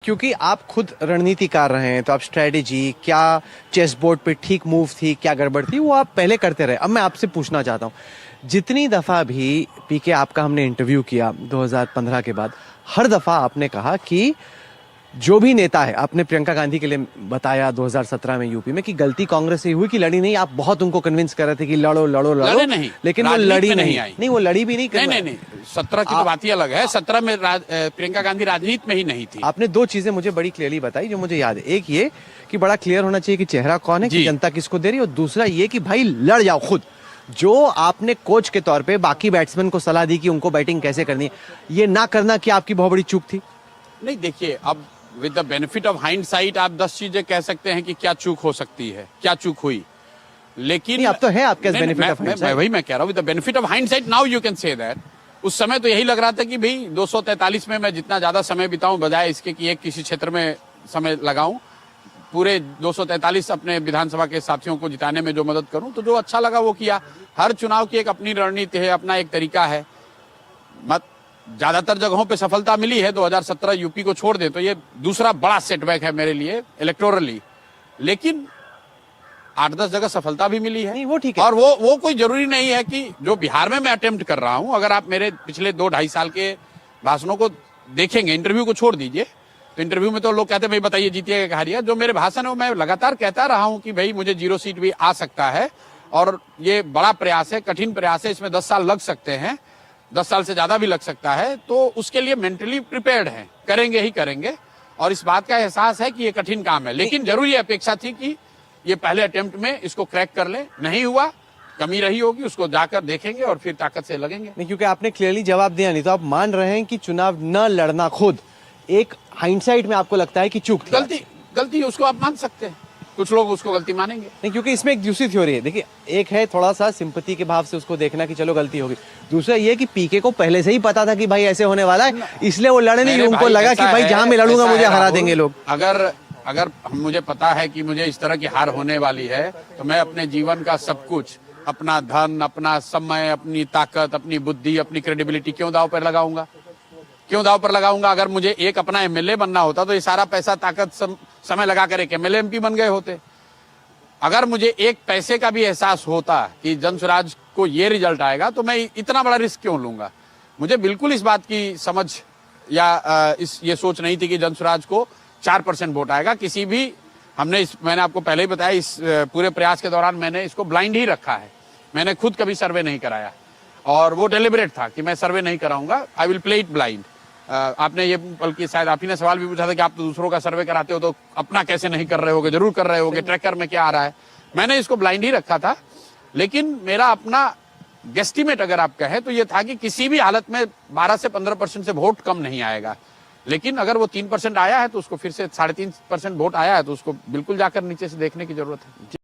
क्योंकि आप खुद रणनीतिकार रहे हैं तो आप स्ट्रेटेजी क्या चेस बोर्ड पे ठीक मूव थी क्या गड़बड़ थी वो आप पहले करते रहे। अब मैं आपसे पूछना चाहता हूं जितनी दफा भी पीके आपका हमने इंटरव्यू किया 2015 के बाद हर दफा आपने कहा कि जो भी नेता है आपने प्रियंका गांधी के लिए बताया 2017 में यूपी में कि गलती कांग्रेस से हुई कि लड़ी नहीं। आप बहुत उनको कन्विंस कर रहे थे कि लड़ो लड़ो लड़ो नहीं, लेकिन वो लड़ी नहीं वो लड़ी भी नहीं। नहीं 17 की तो बात ही अलग है। 17 में प्रियंका गांधी राजनीति में ही नहीं थी। आपने दो चीजें मुझे बड़ी क्लियरली बताई जो मुझे याद है। एक ये कि बड़ा क्लियर होना चाहिए कि चेहरा कौन है कि जनता किसको दे रही है, और दूसरा ये कि भाई लड़ जाओ खुद। जो आपने कोच के तौर पे बाकी बैट्समैन को सलाह दी कि उनको बैटिंग कैसे करनी है, ये ना करना कि आपकी बहुत बड़ी चूक थी। नहीं देखिए, अब with the benefit of hindsight आप 10 चीजें कह सकते हैं कि क्या चूक हो सकती है, क्या चूक हुई, लेकिन अब तो है आपके बेनिफिट ऑफ हाइंडसाइट। वही मैं कह रहा हूँ, with the benefit of hindsight now you can say that. उस समय तो यही लग रहा था कि भाई 243 में मैं जितना ज्यादा समय बिताऊं बजाय इसके कि एक किसी क्षेत्र में समय लगाऊं, पूरे 243 अपने विधानसभा के साथियों को जिताने में जो मदद करूं, तो जो अच्छा लगा वो किया। हर चुनाव की एक अपनी रणनीति है, अपना एक तरीका है। ज्यादातर जगहों पे सफलता मिली है। 2017 यूपी को छोड़ दे तो ये दूसरा बड़ा सेटबैक है मेरे लिए इलेक्टोरली, लेकिन 8-10 जगह सफलता भी मिली है। नहीं, वो ठीक है। और वो कोई जरूरी नहीं है कि जो बिहार में मैं अटेम्प्ट कर रहा हूं, अगर आप मेरे पिछले 2-2.5 साल के भाषणों को देखेंगे, इंटरव्यू को छोड़ दीजिए, तो इंटरव्यू में तो लोग कहते हैं भाई बताइए जीतिएगा हारिएगा। जो मेरे भाषण है वो मैं लगातार कहता रहा हूं कि भाई मुझे 0 सीट भी आ सकता है और ये बड़ा प्रयास है, कठिन प्रयास है, इसमें 10 साल लग सकते हैं, 10 साल से ज्यादा भी लग सकता है। तो उसके लिए मेंटली प्रिपेयर्ड है, करेंगे ही करेंगे। और इस बात का एहसास है कि ये कठिन काम है, लेकिन जरूरी अपेक्षा थी कि ये पहले अटेम्प्ट में इसको क्रैक कर ले। नहीं हुआ, कमी रही होगी, उसको जाकर देखेंगे और फिर ताकत से लगेंगे। नहीं, क्योंकि आपने क्लियरली जवाब दिया नहीं, तो आप मान रहे हैं कि चुनाव न लड़ना खुद एक हाइंडसाइट में आपको लगता है कि चूक थी। गलती उसको आप मान सकते हैं, कुछ लोग उसको गलती मानेंगे। नहीं, क्योंकि इसमें एक दूसरी थ्योरी है। देखिए, एक है थोड़ा सा सिंपैथी के भाव से उसको देखना कि चलो गलती होगी, दूसरा ये कि पीके को पहले से ही पता था कि भाई ऐसे होने वाला है, इसलिए वो लड़े नहीं। उनको लगा कि भाई जहां मैं लड़ूंगा मुझे हरा देंगे लोग। अगर मुझे पता है कि मुझे इस तरह की हार होने वाली है, तो मैं अपने जीवन का सब कुछ, अपना धन, अपना समय, अपनी ताकत, अपनी बुद्धि, अपनी क्रेडिबिलिटी क्यों दांव पर लगाऊंगा? क्यों दांव पर लगाऊंगा? अगर मुझे एक अपना एमएलए बनना होता तो ये सारा पैसा, ताकत, समय लगाकर एक एमएलए एमपी बन गए होते। अगर मुझे एक पैसे का भी एहसास होता कि जनसुराज को ये रिजल्ट आएगा, तो मैं इतना बड़ा रिस्क क्यों लूंगा? मुझे बिल्कुल इस बात की समझ या ये सोच नहीं थी कि जनसुराज को 4% वोट आएगा। किसी भी मैंने आपको पहले ही बताया, इस पूरे प्रयास के दौरान मैंने इसको ब्लाइंड ही रखा है। मैंने खुद कभी सर्वे नहीं कराया और वो डेलिबरेट था कि मैं सर्वे नहीं कराऊंगा, I will play it blind. आपने ये, बल्कि शायद आप ही ने सवाल भी पूछा था कि आप तो दूसरों का सर्वे कराते हो तो अपना कैसे नहीं कर रहे होगे? जरूर कर रहे होगे, ट्रैकर में क्या आ रहा है। मैंने इसको ब्लाइंड ही रखा था, लेकिन मेरा अपना गेस्टिमेट अगर आप कहें तो ये था कि किसी भी हालत में 12 से 15% से वोट कम नहीं आएगा। लेकिन अगर वो 3% आया है तो उसको फिर से 3.5% वोट आया है, तो उसको बिल्कुल जाकर नीचे से देखने की जरूरत है।